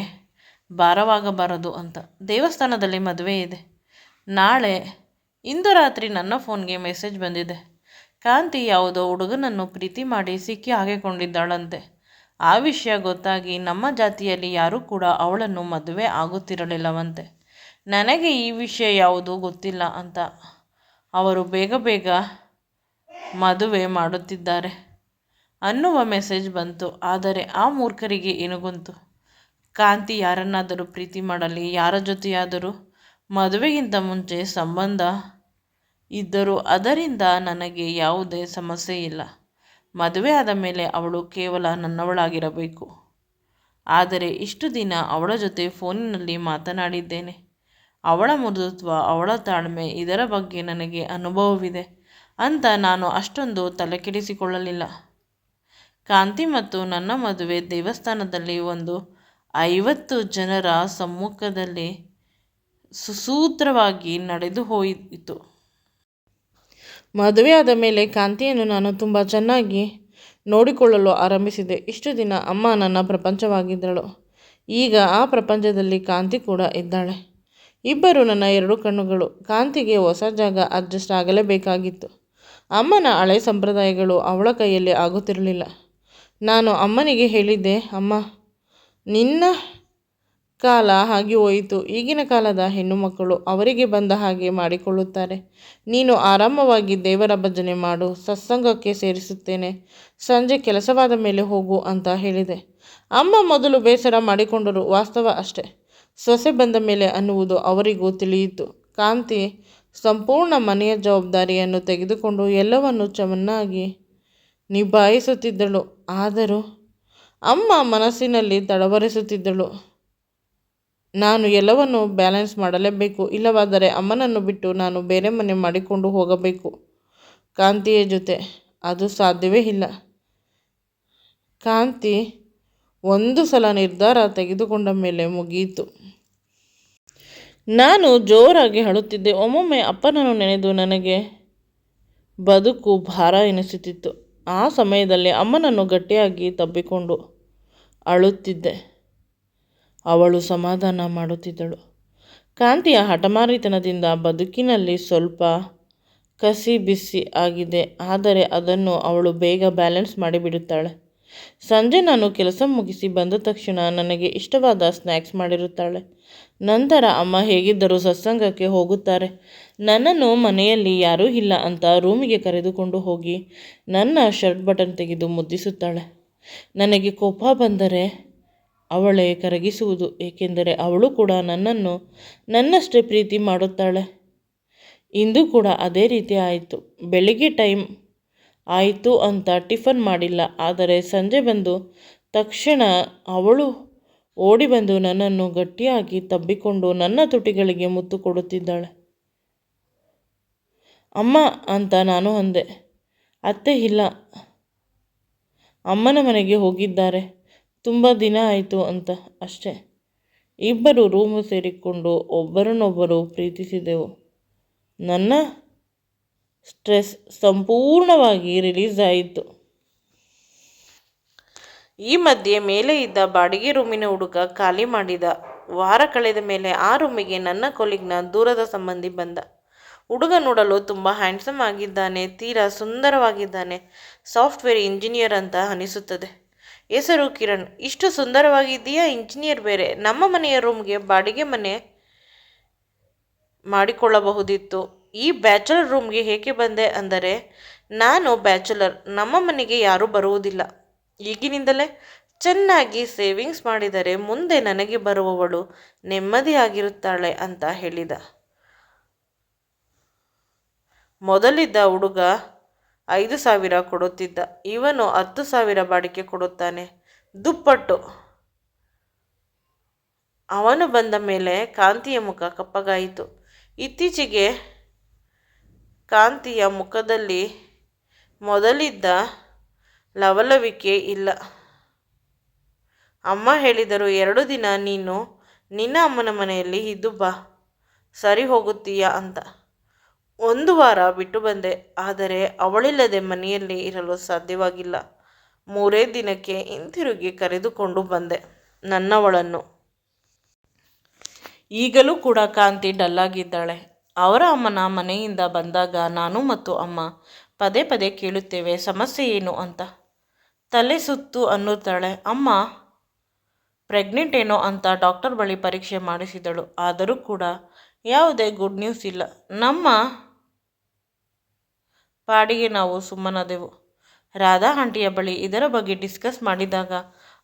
ಭಾರವಾಗಬಾರದು ಅಂತ. ದೇವಸ್ಥಾನದಲ್ಲಿ ಮದುವೆ ಇದೆ ನಾಳೆ. ಇಂದು ರಾತ್ರಿ ನನ್ನ ಫೋನ್ಗೆ ಮೆಸೇಜ್ ಬಂದಿದೆ. ಕಾಂತಿ ಯಾವುದೋ ಹುಡುಗನನ್ನು ಪ್ರೀತಿ ಮಾಡಿ ಸಿಕ್ಕಿ ಹಾಕಿಕೊಂಡಿದ್ದಾಳಂತೆ. ಆ ವಿಷಯ ಗೊತ್ತಾಗಿ ನಮ್ಮ ಜಾತಿಯಲ್ಲಿ ಯಾರೂ ಕೂಡ ಅವಳನ್ನು ಮದುವೆ ಆಗುತ್ತಿರಲಿಲ್ಲವಂತೆ. ನನಗೆ ಈ ವಿಷಯ ಯಾವುದೂ ಗೊತ್ತಿಲ್ಲ ಅಂತ ಅವರು ಬೇಗ ಬೇಗ ಮದುವೆ ಮಾಡುತ್ತಿದ್ದಾರೆ ಅನ್ನುವ ಮೆಸೇಜ್ ಬಂತು. ಆದರೆ ಆ ಮೂರ್ಖರಿಗೆ ಏನು ಗೊತ್ತು, ಕಾಂತಿ ಯಾರನ್ನಾದರೂ ಪ್ರೀತಿ ಮಾಡಲಿ, ಯಾರ ಜೊತೆಯಾದರೂ ಮದುವೆಗಿಂತ ಮುಂಚೆ ಸಂಬಂಧ ಇದ್ದರೂ ಅದರಿಂದ ನನಗೆ ಯಾವುದೇ ಸಮಸ್ಯೆ ಇಲ್ಲ. ಮದುವೆ ಆದ ಮೇಲೆ ಅವಳು ಕೇವಲ ನನ್ನವಳಾಗಿರಬೇಕು. ಆದರೆ ಇಷ್ಟು ದಿನ ಅವಳ ಜೊತೆ ಫೋನಿನಲ್ಲಿ ಮಾತನಾಡಿದ್ದೇನೆ. ಅವಳ ಮೃದುತ್ವ, ಅವಳ ತಾಳ್ಮೆ, ಇದರ ಬಗ್ಗೆ ನನಗೆ ಅನುಭವವಿದೆ ಅಂತ ನಾನು ಅಷ್ಟೊಂದು ತಲೆಕೆಡಿಸಿಕೊಳ್ಳಲಿಲ್ಲ. ಕಾಂತಿ ಮತ್ತು ನನ್ನ ಮದುವೆ ದೇವಸ್ಥಾನದಲ್ಲಿ ಒಂದು 50 ಜನರ ಸಮ್ಮುಖದಲ್ಲಿ ಸುಸೂತ್ರವಾಗಿ ನಡೆದು ಹೋಯಿತು. ಮದುವೆಯಾದ ಮೇಲೆ ಕಾಂತಿಯನ್ನು ನಾನು ತುಂಬ ಚೆನ್ನಾಗಿ ನೋಡಿಕೊಳ್ಳಲು ಆರಂಭಿಸಿದೆ. ಇಷ್ಟು ದಿನ ಅಮ್ಮ ನನ್ನ ಪ್ರಪಂಚವಾಗಿದ್ದಳು. ಈಗ ಆ ಪ್ರಪಂಚದಲ್ಲಿ ಕಾಂತಿ ಕೂಡ ಇದ್ದಾಳೆ. ಇಬ್ಬರು ನನ್ನ 2 ಕಣ್ಣುಗಳು. ಕಾಂತಿಗೆ ಹೊಸ ಜಾಗ ಅಡ್ಜಸ್ಟ್ ಆಗಲೇಬೇಕಾಗಿತ್ತು. ಅಮ್ಮನ ಹಳೆ ಸಂಪ್ರದಾಯಗಳು ಅವಳ ಕೈಯಲ್ಲಿ ಆಗುತ್ತಿರಲಿಲ್ಲ. ನಾನು ಅಮ್ಮನಿಗೆ ಹೇಳಿದ್ದೆ, ಅಮ್ಮ, ನಿನ್ನ ಕಾಲ ಆಗಿ ಹೋಯಿತು. ಈಗಿನ ಕಾಲದ ಹೆಣ್ಣು ಮಕ್ಕಳು ಅವರಿಗೆ ಬಂದ ಹಾಗೆ ಮಾಡಿಕೊಳ್ಳುತ್ತಾರೆ. ನೀನು ಆರಾಮವಾಗಿ ದೇವರ ಭಜನೆ ಮಾಡು, ಸತ್ಸಂಗಕ್ಕೆ ಸೇರಿಸುತ್ತೇನೆ, ಸಂಜೆ ಕೆಲಸವಾದ ಮೇಲೆ ಹೋಗು ಅಂತ ಹೇಳಿದೆ. ಅಮ್ಮ ಮೊದಲು ಬೇಸರ ಮಾಡಿಕೊಂಡರು. ವಾಸ್ತವ ಅಷ್ಟೇ. ಸೊಸೆ ಬಂದ ಮೇಲೆ ಅನ್ನುವುದು ಅವರಿಗೂ ತಿಳಿಯಿತು. ಕಾಂತಿ ಸಂಪೂರ್ಣ ಮನೆಯ ಜವಾಬ್ದಾರಿಯನ್ನು ತೆಗೆದುಕೊಂಡು ಎಲ್ಲವನ್ನು ಚೆನ್ನಾಗಿ ನಿಭಾಯಿಸುತ್ತಿದ್ದಳು. ಆದರೂ ಅಮ್ಮ ಮನಸ್ಸಿನಲ್ಲಿ ತಡವರಿಸುತ್ತಿದ್ದಳು. ನಾನು ಎಲ್ಲವನ್ನು ಬ್ಯಾಲೆನ್ಸ್ ಮಾಡಲೇಬೇಕು, ಇಲ್ಲವಾದರೆ ಅಮ್ಮನನ್ನು ಬಿಟ್ಟು ನಾನು ಬೇರೆ ಮನೆ ಮಾಡಿಕೊಂಡು ಹೋಗಬೇಕು ಕಾಂತಿಯ ಜೊತೆ. ಅದು ಸಾಧ್ಯವೇ ಇಲ್ಲ. ಕಾಂತಿ ಒಂದು ಸಲ ನಿರ್ಧಾರ ತೆಗೆದುಕೊಂಡ ಮೇಲೆ ಮುಗಿಯಿತು. ನಾನು ಜೋರಾಗಿ ಅಳುತ್ತಿದ್ದೆ. ಒಮ್ಮೊಮ್ಮೆ ಅಪ್ಪನನ್ನು ನೆನೆದು ನನಗೆ ಬದುಕು ಭಾರ ಎನಿಸುತ್ತಿತ್ತು. ಆ ಸಮಯದಲ್ಲಿ ಅಮ್ಮನನ್ನು ಗಟ್ಟಿಯಾಗಿ ತಬ್ಬಿಕೊಂಡು ಅಳುತ್ತಿದ್ದೆ. ಅವಳು ಸಮಾಧಾನ ಮಾಡುತ್ತಿದ್ದಳು. ಕಾಂತಿಯ ಹಠಮಾರಿತನದಿಂದ ಬದುಕಿನಲ್ಲಿ ಸ್ವಲ್ಪ ಕಸಿ ಬಿಸಿ ಆಗಿದೆ, ಆದರೆ ಅದನ್ನು ಅವಳು ಬೇಗ ಬ್ಯಾಲೆನ್ಸ್ ಮಾಡಿಬಿಡುತ್ತಾಳೆ. ಸಂಜೆ ನಾನು ಕೆಲಸ ಮುಗಿಸಿ ಬಂದ ತಕ್ಷಣ ನನಗೆ ಇಷ್ಟವಾದ ಸ್ನ್ಯಾಕ್ಸ್ ಮಾಡಿರುತ್ತಾಳೆ. ನಂತರ ಅಮ್ಮ ಹೇಗಿದ್ದರೂ ಸತ್ಸಂಗಕ್ಕೆ ಹೋಗುತ್ತಾರೆ. ನನ್ನನ್ನು ಮನೆಯಲ್ಲಿ ಯಾರೂ ಇಲ್ಲ ಅಂತ ರೂಮಿಗೆ ಕರೆದುಕೊಂಡು ಹೋಗಿ ನನ್ನ ಶರ್ಟ್ ಬಟನ್ ತೆಗೆದು ಮುದ್ದಿಸುತ್ತಾಳೆ. ನನಗೆ ಕೋಪ ಬಂದರೆ ಅವಳೇ ಕರಗಿಸುವುದು, ಏಕೆಂದರೆ ಅವಳು ಕೂಡ ನನ್ನನ್ನು ನನ್ನಷ್ಟೇ ಪ್ರೀತಿ ಮಾಡುತ್ತಾಳೆ. ಇಂದು ಕೂಡ ಅದೇ ರೀತಿ ಆಯಿತು. ಬೆಳಿಗ್ಗೆ ಟೈಮ್ ಆಯಿತು ಅಂತ ಟಿಫನ್ ಮಾಡಿಲ್ಲ, ಆದರೆ ಸಂಜೆ ಬಂದು ತಕ್ಷಣ ಅವಳು ಓಡಿ ಬಂದು ನನ್ನನ್ನು ಗಟ್ಟಿಯಾಗಿ ತಬ್ಬಿಕೊಂಡು ನನ್ನ ತುಟಿಗಳಿಗೆ ಮುತ್ತು ಕೊಡುತ್ತಿದ್ದಾಳೆ. ಅಮ್ಮ ಅಂತ ನಾನು ಅಂದೆ. ಅತ್ತೆ ಇಲ್ಲ, ಅಮ್ಮನ ಮನೆಗೆ ಹೋಗಿದ್ದಾರೆ, ತುಂಬ ದಿನ ಆಯಿತು ಅಂತ ಅಷ್ಟೇ. ಇಬ್ಬರು ರೂಮು ಸೇರಿಕೊಂಡು ಒಬ್ಬರನ್ನೊಬ್ಬರು ಪ್ರೀತಿಸಿದೆವು. ನನ್ನ ಸ್ಟ್ರೆಸ್ ಸಂಪೂರ್ಣವಾಗಿ ರಿಲೀಸ್ ಆಯಿತು. ಈ ಮಧ್ಯೆ ಮೇಲೆ ಇದ್ದ ಬಾಡಿಗೆ ರೂಮಿನ ಹುಡುಗ ಖಾಲಿ ಮಾಡಿದ. ವಾರ ಕಳೆದ ಮೇಲೆ ಆ ರೂಮಿಗೆ ನನ್ನ ಕೊಲೀಗ್ನ ದೂರದ ಸಂಬಂಧಿ ಬಂದ. ಹುಡುಗ ನೋಡಲು ತುಂಬ ಹ್ಯಾಂಡ್ಸಮ್ ಆಗಿದ್ದಾನೆ, ತೀರಾ ಸುಂದರವಾಗಿದ್ದಾನೆ. ಸಾಫ್ಟ್ವೇರ್ ಇಂಜಿನಿಯರ್ ಅಂತ ಅನಿಸುತ್ತದೆ. ಹೆಸರು ಕಿರಣ್. ಇಷ್ಟು ಸುಂದರವಾಗಿದ್ದೀಯಾ, ಇಂಜಿನಿಯರ್ ಬೇರೆ. ನಮ್ಮ ಮನೆಯ ರೂಮ್ಗೆ ಬಾಡಿಗೆ ಮನೆ ಮಾಡಿಕೊಳ್ಳಬಹುದಿತ್ತು. ಈ ಬ್ಯಾಚುಲರ್ ರೂಮ್ಗೆ ಏಕೆ ಬಂದೆ ಅಂದರೆ, ನಾನು ಬ್ಯಾಚುಲರ್, ನಮ್ಮ ಮನೆಗೆ ಯಾರೂ ಬರುವುದಿಲ್ಲ. ಈಗಿನಿಂದಲೇ ಚೆನ್ನಾಗಿ ಸೇವಿಂಗ್ಸ್ ಮಾಡಿದರೆ ಮುಂದೆ ನನಗೆ ಬರುವವಳು ನೆಮ್ಮದಿಯಾಗಿರುತ್ತಾಳೆ ಅಂತ ಹೇಳಿದ. ಮೊದಲಿದ್ದ ಹುಡುಗ 5,000 ಕೊಡುತ್ತಿದ್ದ. ಇವನು 10,000 ಬಾಡಿಗೆ ಕೊಡುತ್ತಾನೆ, ದುಪ್ಪಟ್ಟು. ಅವನು ಬಂದ ಮೇಲೆ ಕಾಂತಿಯ ಮುಖ ಕಪ್ಪಗಾಯಿತು. ಇತ್ತೀಚೆಗೆ ಕಾಂತಿಯ ಮುಖದಲ್ಲಿ ಮೊದಲಿದ್ದ ಲವಲವಿಕೆ ಇಲ್ಲ. ಅಮ್ಮ ಹೇಳಿದರು, 2 ದಿನ ನೀನು ನಿನ್ನ ಅಮ್ಮನ ಮನೆಯಲ್ಲಿ ಇದ್ದು ಬಾ, ಸರಿ ಹೋಗುತ್ತೀಯಾ ಅಂತ. 1 ವಾರ ಬಿಟ್ಟು ಬಂದೆ, ಆದರೆ ಅವಳಿಲ್ಲದೆ ಮನೆಯಲ್ಲಿ ಇರಲು ಸಾಧ್ಯವಾಗಿಲ್ಲ. 3 ದಿನಕ್ಕೆ ಹಿಂತಿರುಗಿ ಕರೆದುಕೊಂಡು ಬಂದೆ ನನ್ನವಳನ್ನು. ಈಗಲೂ ಕೂಡ ಕಾಂತಿ ಡಲ್ಲಾಗಿದ್ದಾಳೆ. ಅವರ ಅಮ್ಮನ ಮನೆಯಿಂದ ಬಂದಾಗ ನಾನು ಮತ್ತು ಅಮ್ಮ ಪದೇ ಪದೇ ಕೇಳುತ್ತೇವೆ, ಸಮಸ್ಯೆ ಏನು ಅಂತ. ತಲೆ ಸುತ್ತು ಅನ್ನುತ್ತಾಳೆ. ಅಮ್ಮ ಪ್ರೆಗ್ನೆಂಟ್ ಏನೋ ಅಂತ ಡಾಕ್ಟರ್ ಬಳಿ ಪರೀಕ್ಷೆ ಮಾಡಿಸಿದಳು, ಆದರೂ ಕೂಡ ಯಾವುದೇ ಗುಡ್ ನ್ಯೂಸ್ ಇಲ್ಲ. ನಮ್ಮ ಪಾಡಿಗೆ ನಾವು ಸುಮ್ಮನಾದೆವು. ರಾಧಾ ಆಂಟಿಯ ಬಳಿ ಇದರ ಬಗ್ಗೆ ಡಿಸ್ಕಸ್ ಮಾಡಿದಾಗ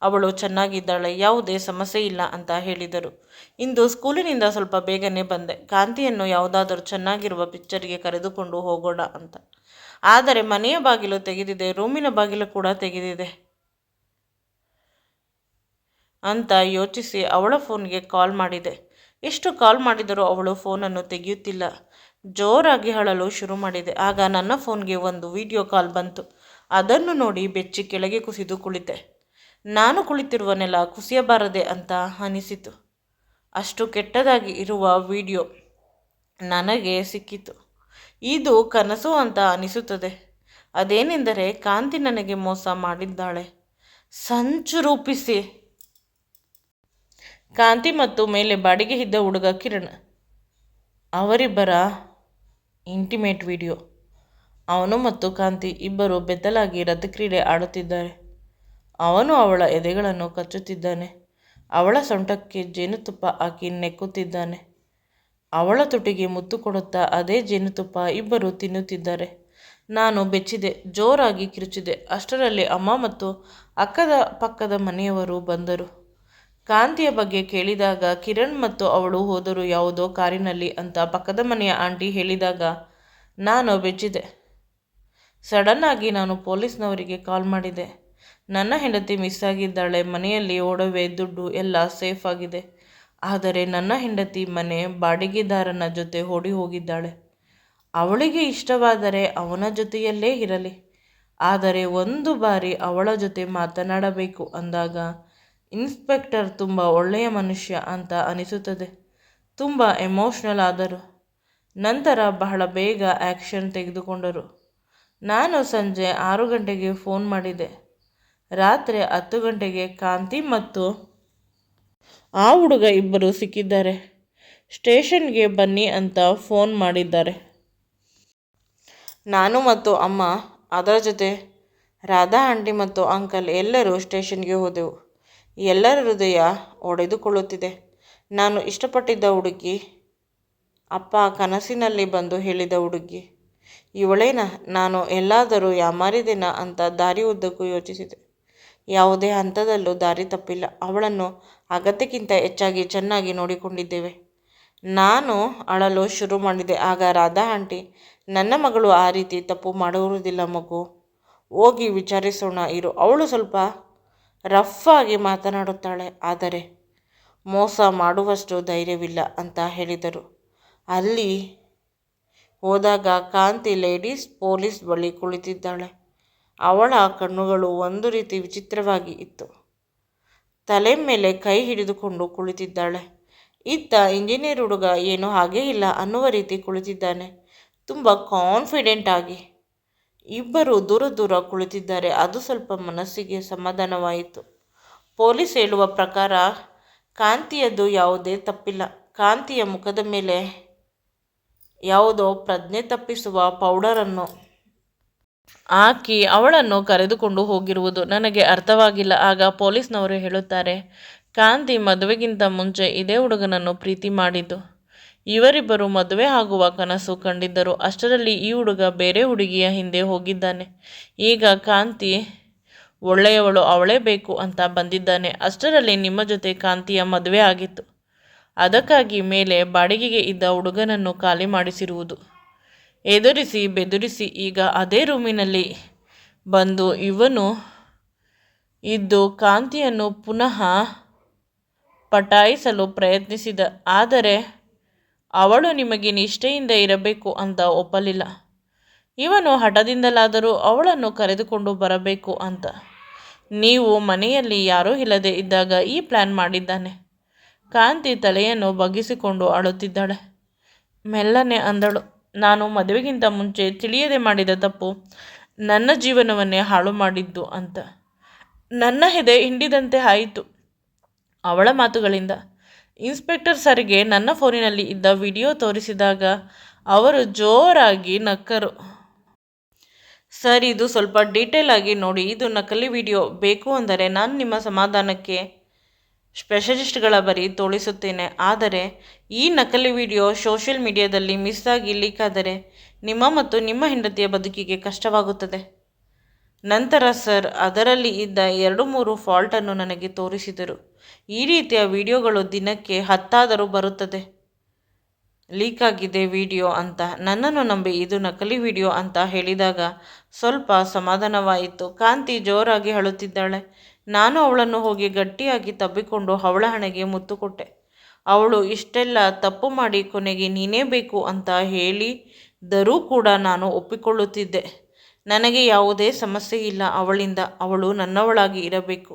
ಅವಳು ಚೆನ್ನಾಗಿದ್ದಾಳೆ, ಯಾವುದೇ ಸಮಸ್ಯೆ ಇಲ್ಲ ಅಂತ ಹೇಳಿದರು. ಇಂದು ಸ್ಕೂಲಿನಿಂದ ಸ್ವಲ್ಪ ಬೇಗನೆ ಬಂದೆ. ಕಾಂತಿಯನ್ನು ಯಾವುದಾದರೂ ಚೆನ್ನಾಗಿರುವ ಪಿಕ್ಚರ್ಗೆ ಕರೆದುಕೊಂಡು ಹೋಗೋಣ ಅಂತ. ಆದರೆ ಮನೆಯ ಬಾಗಿಲು ತೆಗೆದಿದೆ, ರೂಮಿನ ಬಾಗಿಲು ಕೂಡ ತೆಗೆದಿದೆ ಅಂತ ಯೋಚಿಸಿ ಅವಳ ಫೋನ್ಗೆ ಕಾಲ್ ಮಾಡಿದೆ. ಎಷ್ಟು ಕಾಲ್ ಮಾಡಿದರೂ ಅವಳು ಫೋನನ್ನು ತೆಗೆಯುತ್ತಿಲ್ಲ. ಜೋರಾಗಿ ಅಳಲು ಶುರು ಮಾಡಿದೆ. ಆಗ ನನ್ನ ಫೋನ್ಗೆ ಒಂದು ವಿಡಿಯೋ ಕಾಲ್ ಬಂತು. ಅದನ್ನು ನೋಡಿ ಬೆಚ್ಚಿ ಕೆಳಗೆ ಕುಸಿದು ಕುಳಿತೆ. ನಾನು ಕುಳಿತಿರುವ ನೆಲ ಕುಸಿಯಬಾರದೆ ಅಂತ ಅನಿಸಿತು. ಅಷ್ಟು ಕೆಟ್ಟದಾಗಿ ಇರುವ ವಿಡಿಯೋ ನನಗೆ ಸಿಕ್ಕಿತು. ಇದು ಕನಸು ಅಂತ ಅನಿಸುತ್ತದೆ. ಅದೇನೆಂದರೆ, ಕಾಂತಿ ನನಗೆ ಮೋಸ ಮಾಡಿದ್ದಾಳೆ, ಸಂಚು ರೂಪಿಸಿ. ಕಾಂತಿ ಮತ್ತು ಮೇಲೆ ಬಾಡಿಗೆ ಇದ್ದ ಹುಡುಗ ಕಿರಣ್, ಅವರಿಬ್ಬರ ಇಂಟಿಮೇಟ್ ವಿಡಿಯೋ. ಅವನು ಮತ್ತು ಕಾಂತಿ ಇಬ್ಬರು ಬೆತ್ತಲಾಗಿ ರಥಕ್ರೀಡೆ ಆಡುತ್ತಿದ್ದಾರೆ. ಅವನು ಅವಳ ಎದೆಗಳನ್ನು ಕಚ್ಚುತ್ತಿದ್ದಾನೆ. ಅವಳ ಸೊಂಟಕ್ಕೆ ಜೇನುತುಪ್ಪ ಹಾಕಿ ನೆಕ್ಕುತ್ತಿದ್ದಾನೆ. ಅವಳ ತುಟಿಗೆ ಮುತ್ತು ಕೊಡುತ್ತಾ ಅದೇ ಜೇನುತುಪ್ಪ ಇಬ್ಬರು ತಿನ್ನುತ್ತಿದ್ದಾರೆ. ನಾನು ಬೆಚ್ಚಿದೆ, ಜೋರಾಗಿ ಕಿರುಚಿದೆ. ಅಷ್ಟರಲ್ಲಿ ಅಮ್ಮ ಮತ್ತು ಅಕ್ಕದ ಪಕ್ಕದ ಮನೆಯವರು ಬಂದರು. ಕಾಂತಿಯ ಬಗ್ಗೆ ಕೇಳಿದಾಗ ಕಿರಣ್ ಮತ್ತು ಅವಳು ಹೋದರು ಯಾವುದೋ ಕಾರಿನಲ್ಲಿ ಅಂತ ಪಕ್ಕದ ಮನೆಯ ಆಂಟಿ ಹೇಳಿದಾಗ ನಾನು ಬೆಚ್ಚಿದೆ. ಸಡನ್ ಆಗಿ ನಾನು ಪೊಲೀಸ್ನವರಿಗೆ ಕಾಲ್ ಮಾಡಿದೆ. ನನ್ನ ಹೆಂಡತಿ ಮಿಸ್ ಆಗಿದ್ದಾಳೆ, ಮನೆಯಲ್ಲಿ ಒಡವೆ ದುಡ್ಡು ಎಲ್ಲ ಸೇಫ್ ಆಗಿದೆ, ಆದರೆ ನನ್ನ ಹೆಂಡತಿ ಮನೆ ಬಾಡಿಗೆದಾರನ ಜೊತೆ ಓಡಿ ಹೋಗಿದ್ದಾಳೆ. ಅವಳಿಗೆ ಇಷ್ಟವಾದರೆ ಅವನ ಜೊತೆಯಲ್ಲೇ ಇರಲಿ, ಆದರೆ ಒಂದು ಬಾರಿ ಅವಳ ಜೊತೆ ಮಾತನಾಡಬೇಕು ಅಂದಾಗ ಇನ್ಸ್ಪೆಕ್ಟರ್ ತುಂಬ ಒಳ್ಳೆಯ ಮನುಷ್ಯ ಅಂತ ಅನಿಸುತ್ತದೆ. ತುಂಬ ಎಮೋಷ್ನಲ್ ಆದರು. ನಂತರ ಬಹಳ ಬೇಗ ಆ್ಯಕ್ಷನ್ ತೆಗೆದುಕೊಂಡರು. ನಾನು ಸಂಜೆ 6 ಗಂಟೆಗೆ ಫೋನ್ ಮಾಡಿದೆ. ರಾತ್ರಿ 10 ಗಂಟೆಗೆ ಕಾಂತಿ ಮತ್ತು ಆ ಹುಡುಗ ಇಬ್ಬರು ಸಿಕ್ಕಿದ್ದಾರೆ. ಸ್ಟೇಷನ್ಗೆ ಬನ್ನಿ ಅಂತ ಫೋನ್ ಮಾಡಿದ್ದಾರೆ. ನಾನು ಮತ್ತು ಅಮ್ಮ, ಅದರ ಜೊತೆ ರಾಧಾ ಆಂಟಿ ಮತ್ತು ಅಂಕಲ್ ಎಲ್ಲರೂ ಸ್ಟೇಷನ್ಗೆ ಹೋದೆವು. ಎಲ್ಲರ ಹೃದಯ ಒಡೆದುಕೊಳ್ಳುತ್ತಿದೆ. ನಾನು ಇಷ್ಟಪಟ್ಟಿದ್ದ ಹುಡುಗಿ, ಅಪ್ಪ ಕನಸಿನಲ್ಲಿ ಬಂದು ಹೇಳಿದ ಹುಡುಗಿ, ಇವಳೇನಾ? ನಾನು ಎಲ್ಲಾದರೂ ಯಾಮಾರಿದೆನಾ ಅಂತ ದಾರಿ ಉದ್ದಕ್ಕೂ ಯೋಚಿಸಿದೆ. ಯಾವುದೇ ಹಂತದಲ್ಲೂ ದಾರಿ ತಪ್ಪಿಲ್ಲ. ಅವಳನ್ನು ಅಗತ್ಯಕ್ಕಿಂತ ಹೆಚ್ಚಾಗಿ ಚೆನ್ನಾಗಿ ನೋಡಿಕೊಂಡಿದ್ದೇವೆ. ನಾನು ಅಳಲು ಶುರು ಮಾಡಿದೆ. ಆಗ ರಾಧಾ ಆಂಟಿ, ನನ್ನ ಮಗಳು ಆ ರೀತಿ ತಪ್ಪು ಮಾಡುವುದಿಲ್ಲ ಮಗು, ಹೋಗಿ ವಿಚಾರಿಸೋಣ ಇರು. ಅವಳು ಸ್ವಲ್ಪ ರಫ್ ಆಗಿ ಮಾತನಾಡುತ್ತಾಳೆ, ಆದರೆ ಮೋಸ ಮಾಡುವಷ್ಟು ಧೈರ್ಯವಿಲ್ಲ ಅಂತ ಹೇಳಿದರು. ಅಲ್ಲಿ ಹೋದಾಗ ಕಾಂತಿ ಲೇಡೀಸ್ ಪೊಲೀಸ್ ಬಳಿ ಕುಳಿತಿದ್ದಾಳೆ. ಅವಳ ಕಣ್ಣುಗಳು ಒಂದು ರೀತಿ ವಿಚಿತ್ರವಾಗಿ ಇತ್ತು. ತಲೆ ಮೇಲೆ ಕೈ ಹಿಡಿದುಕೊಂಡು ಕುಳಿತಿದ್ದಾಳೆ. ಇತ್ತ ಇಂಜಿನಿಯರ್ ಹುಡುಗ ಏನೂ ಹಾಗೇ ಇಲ್ಲ ಅನ್ನುವ ರೀತಿ ಕುಳಿತಿದ್ದಾನೆ, ತುಂಬ ಕಾನ್ಫಿಡೆಂಟ್ ಆಗಿ. ಇಬ್ಬರು ದೂರ ದೂರ ಕುಳಿತಿದ್ದಾರೆ. ಅದು ಸ್ವಲ್ಪ ಮನಸ್ಸಿಗೆ ಸಮಾಧಾನವಾಯಿತು. ಪೊಲೀಸ್ ಹೇಳುವ ಪ್ರಕಾರ ಕಾಂತಿಯದ್ದು ಯಾವುದೇ ತಪ್ಪಿಲ್ಲ. ಕಾಂತಿಯ ಮುಖದ ಮೇಲೆ ಯಾವುದೋ ಪ್ರಜ್ಞೆ ತಪ್ಪಿಸುವ ಪೌಡರನ್ನು ಹಾಕಿ ಅವಳನ್ನು ಕರೆದುಕೊಂಡು ಹೋಗಿರುವುದು ನನಗೆ ಅರ್ಥವಾಗಿಲ್ಲ. ಆಗ ಪೊಲೀಸ್ನವರು ಹೇಳುತ್ತಾರೆ, ಕಾಂತಿ ಮದುವೆಗಿಂತ ಮುಂಚೆ ಇದೇ ಹುಡುಗನನ್ನು ಪ್ರೀತಿ ಮಾಡಿದ್ದು. ಇವರಿಬ್ಬರು ಮದುವೆ ಆಗುವ ಕನಸು ಕಂಡಿದ್ದರು. ಅಷ್ಟರಲ್ಲಿ ಈ ಹುಡುಗ ಬೇರೆ ಹುಡುಗಿಯ ಹಿಂದೆ ಹೋಗಿದ್ದಾನೆ. ಈಗ ಕಾಂತಿ ಒಳ್ಳೆಯವಳು, ಅವಳೇ ಬೇಕು ಅಂತ ಬಂದಿದ್ದಾನೆ. ಅಷ್ಟರಲ್ಲಿ ನಿಮ್ಮ ಜೊತೆ ಕಾಂತಿಯ ಮದುವೆ ಆಗಿತ್ತು. ಅದಕ್ಕಾಗಿ ಮೇಲೆ ಬಾಡಿಗೆಗೆ ಇದ್ದ ಹುಡುಗನನ್ನು ಖಾಲಿ ಮಾಡಿಸಿರುವುದು. ಎದುರಿಸಿ ಬೆದರಿಸಿ ಈಗ ಅದೇ ರೂಮಿನಲ್ಲಿ ಬಂದು ಇವನು ಇದ್ದು ಕಾಂತಿಯನ್ನು ಪುನಃ ಪಟಾಯಿಸಲು ಪ್ರಯತ್ನಿಸಿದ. ಆದರೆ ಅವಳು ನಿಮಗೆ ನಿಷ್ಠೆಯಿಂದ ಇರಬೇಕು ಅಂತ ಒಪ್ಪಲಿಲ್ಲ. ಇವನು ಹಠದಿಂದಲಾದರೂ ಅವಳನ್ನು ಕರೆದುಕೊಂಡು ಬರಬೇಕು ಅಂತ. ನೀವು ಮನೆಯಲ್ಲಿ ಯಾರೂ ಇಲ್ಲದೆ ಇದ್ದಾಗ ಈ ಪ್ಲ್ಯಾನ್ ಮಾಡಿದ್ದಾನೆ. ಕಾಂತಿ ತಲೆಯನ್ನು ಬಗ್ಗಿಸಿಕೊಂಡು ಅಳುತ್ತಿದ್ದಾಳೆ. ಮೆಲ್ಲನೆ ಅಂದಳು, ನಾನು ಮದುವೆಗಿಂತ ಮುಂಚೆ ತಿಳಿಯದೆ ಮಾಡಿದ ತಪ್ಪು ನನ್ನ ಜೀವನವನ್ನೇ ಹಾಳು ಮಾಡಿದ್ದು ಅಂತ. ನನ್ನ ಎದೆ ಹಿಂಡಿದಂತೆ ಆಯಿತು ಅವಳ ಮಾತುಗಳಿಂದ. ಇನ್ಸ್ಪೆಕ್ಟರ್ ಸರ್ಗೆ ನನ್ನ ಫೋನಿನಲ್ಲಿ ಇದ್ದ ವಿಡಿಯೋ ತೋರಿಸಿದಾಗ ಅವರು ಜೋರಾಗಿ ನಕ್ಕರು. ಸರ್, ಇದು ಸ್ವಲ್ಪ ಡೀಟೇಲ್ ಆಗಿ ನೋಡಿ. ಇದು ನಕಲಿ ವಿಡಿಯೋ. ಬೇಕು ಅಂದರೆ ನಾನು ನಿಮ್ಮ ಸಮಾಧಾನಕ್ಕೆ ಸ್ಪೆಷಲಿಸ್ಟ್ಗಳ ಬಳಿ ತೋರಿಸುತ್ತೇನೆ. ಆದರೆ ಈ ನಕಲಿ ವಿಡಿಯೋ ಸೋಷಿಯಲ್ ಮೀಡಿಯಾದಲ್ಲಿ ಮಿಸ್ ಆಗಿ ಲೀಕ್ ಆದರೆ ನಿಮ್ಮ ಮತ್ತು ನಿಮ್ಮ ಹೆಂಡತಿಯ ಬದುಕಿಗೆ ಕಷ್ಟವಾಗುತ್ತದೆ. ನಂತರ ಸರ್, ಅದರಲ್ಲಿ ಇದ್ದ 2-3 ಫಾಲ್ಟನ್ನು ನನಗೆ ತೋರಿಸಿದರು. ಈ ರೀತಿಯ ವಿಡಿಯೋಗಳು ದಿನಕ್ಕೆ 10 ಬರುತ್ತದೆ. ಲೀಕ್ ಆಗಿದೆ ವಿಡಿಯೋ ಅಂತ. ನನ್ನನ್ನು ನಂಬಿ ಇದು ನಕಲಿ ವಿಡಿಯೋ ಅಂತ ಹೇಳಿದಾಗ ಸ್ವಲ್ಪ ಸಮಾಧಾನವಾಯಿತು. ಕಾಂತಿ ಜೋರಾಗಿ ಅಳುತ್ತಿದ್ದಾಳೆ. ನಾನು ಅವಳನ್ನು ಹೋಗಿ ಗಟ್ಟಿಯಾಗಿ ತಬ್ಬಿಕೊಂಡು ಅವಳ ಹಣೆಗೆ ಮುತ್ತು ಕೊಟ್ಟೆ. ಅವಳು ಇಷ್ಟೆಲ್ಲ ತಪ್ಪು ಮಾಡಿ ಕೊನೆಗೆ ನೀನೇ ಬೇಕು ಅಂತ ಹೇಳಿದರೂ ಕೂಡ ನಾನು ಒಪ್ಪಿಕೊಳ್ಳುತ್ತಿದ್ದೆ. ನನಗೆ ಯಾವುದೇ ಸಮಸ್ಯೆ ಇಲ್ಲ ಅವಳಿಂದ. ಅವಳು ನನ್ನವಳಾಗಿ ಇರಬೇಕು.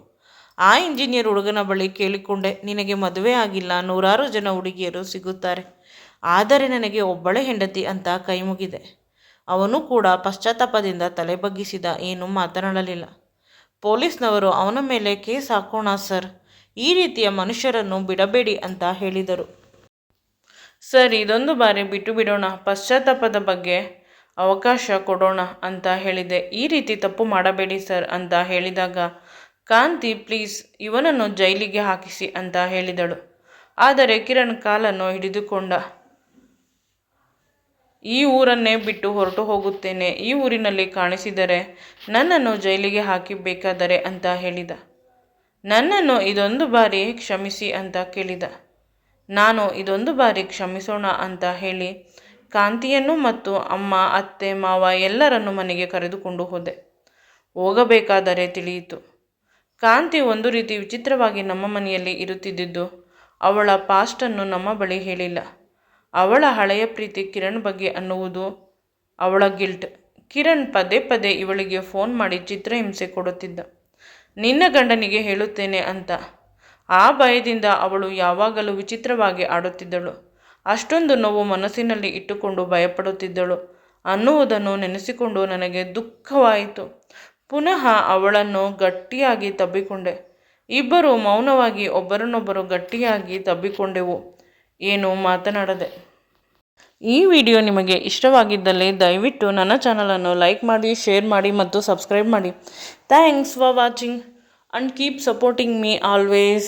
ಆ ಇಂಜಿನಿಯರ್ ಹುಡುಗನ ಬಳಿ ಕೇಳಿಕೊಂಡೆ, ನಿನಗೆ ಮದುವೆ ಆಗಿಲ್ಲ, 100 ಜನ ಹುಡುಗಿಯರು ಸಿಗುತ್ತಾರೆ, ಆದರೆ ನನಗೆ ಒಬ್ಬಳೇ ಹೆಂಡತಿ ಅಂತ ಕೈ ಮುಗಿದೆ. ಅವನು ಕೂಡ ಪಶ್ಚಾತ್ತಾಪದಿಂದ ತಲೆ ಬಗ್ಗಿಸಿದ. ಏನೂ ಮಾತನಾಡಲಿಲ್ಲ. ಪೊಲೀಸ್ನವರು ಅವನ ಮೇಲೆ ಕೇಸ್ ಹಾಕೋಣ ಸರ್, ಈ ರೀತಿಯ ಮನುಷ್ಯರನ್ನು ಬಿಡಬೇಡಿ ಅಂತ ಹೇಳಿದರು. ಸರ್, ಇದೊಂದು ಬಾರಿ ಬಿಟ್ಟು ಬಿಡೋಣ, ಪಶ್ಚಾತ್ತಾಪದ ಬಗ್ಗೆ ಅವಕಾಶ ಕೊಡೋಣ ಅಂತ ಹೇಳಿದೆ. ಈ ರೀತಿ ತಪ್ಪು ಮಾಡಬೇಡಿ ಸರ್ ಅಂತ ಹೇಳಿದಾಗ ಕಾಂತಿ, ಪ್ಲೀಸ್ ಇವನನ್ನು ಜೈಲಿಗೆ ಹಾಕಿಸಿ ಅಂತ ಹೇಳಿದಳು. ಆದರೆ ಕಿರಣ್ ಕಾಲನ್ನು ಹಿಡಿದುಕೊಂಡ. ಈ ಊರನ್ನೇ ಬಿಟ್ಟು ಹೊರಟು ಹೋಗುತ್ತೇನೆ. ಈ ಊರಿನಲ್ಲಿ ಕಾಣಿಸಿದರೆ ನನ್ನನ್ನು ಜೈಲಿಗೆ ಹಾಕಿಬೇಕಾದರೆ ಅಂತ ಹೇಳಿದ. ನನ್ನನ್ನು ಇದೊಂದು ಬಾರಿ ಕ್ಷಮಿಸಿ ಅಂತ ಕೇಳಿದ. ನಾನು ಇದೊಂದು ಬಾರಿ ಕ್ಷಮಿಸೋಣ ಅಂತ ಹೇಳಿ ಕಾಂತಿಯನ್ನು ಮತ್ತು ಅಮ್ಮ, ಅತ್ತೆ, ಮಾವ ಎಲ್ಲರನ್ನು ಮನೆಗೆ ಕರೆದುಕೊಂಡು ಹೋದೆ. ಹೋಗಬೇಕಾದರೆ ತಿಳಿಯಿತು, ಕಾಂತಿ ಒಂದು ರೀತಿ ವಿಚಿತ್ರವಾಗಿ ನಮ್ಮ ಮನೆಯಲ್ಲಿ ಇರುತ್ತಿದ್ದುದು. ಅವಳ ಪಾಸ್ಟನ್ನು ನಮ್ಮ ಬಳಿ ಹೇಳಿಲ್ಲ. ಅವಳ ಹಳೆಯ ಪ್ರೀತಿ ಕಿರಣ್ ಬಗ್ಗೆ ಅನ್ನುವುದು ಅವಳ ಗಿಲ್ಟ್. ಕಿರಣ್ ಪದೇ ಪದೇ ಇವಳಿಗೆ ಫೋನ್ ಮಾಡಿ ಚಿತ್ರಹಿಂಸೆ ಕೊಡುತ್ತಿದ್ದ. ನಿನ್ನ ಗಂಡನಿಗೆ ಹೇಳುತ್ತೇನೆ ಅಂತ ಆ ಭಯದಿಂದ ಅವಳು ಯಾವಾಗಲೂ ವಿಚಿತ್ರವಾಗಿ ಆಡುತ್ತಿದ್ದಳು. ಅಷ್ಟೊಂದು ನೋವು ಮನಸ್ಸಿನಲ್ಲಿ ಇಟ್ಟುಕೊಂಡು ಭಯಪಡುತ್ತಿದ್ದಳು ಅನ್ನುವುದನ್ನು ನೆನೆಸಿಕೊಂಡು ನನಗೆ ದುಃಖವಾಯಿತು. ಪುನಃ ಅವಳನ್ನು ಗಟ್ಟಿಯಾಗಿ ತಬ್ಬಿಕೊಂಡೆ. ಇಬ್ಬರು ಮೌನವಾಗಿ ಒಬ್ಬರನ್ನೊಬ್ಬರು ಗಟ್ಟಿಯಾಗಿ ತಬ್ಬಿಕೊಂಡೆವು. ಏನೂ ಮಾತನಾಡದೆ. ಈ ವಿಡಿಯೋ ನಿಮಗೆ ಇಷ್ಟವಾಗಿದ್ದಲ್ಲಿ ದಯವಿಟ್ಟು ನನ್ನ ಚಾನಲನ್ನು ಲೈಕ್ ಮಾಡಿ, ಶೇರ್ ಮಾಡಿ ಮತ್ತು ಸಬ್ಸ್ಕ್ರೈಬ್ ಮಾಡಿ. Thanks for watching and keep supporting me always.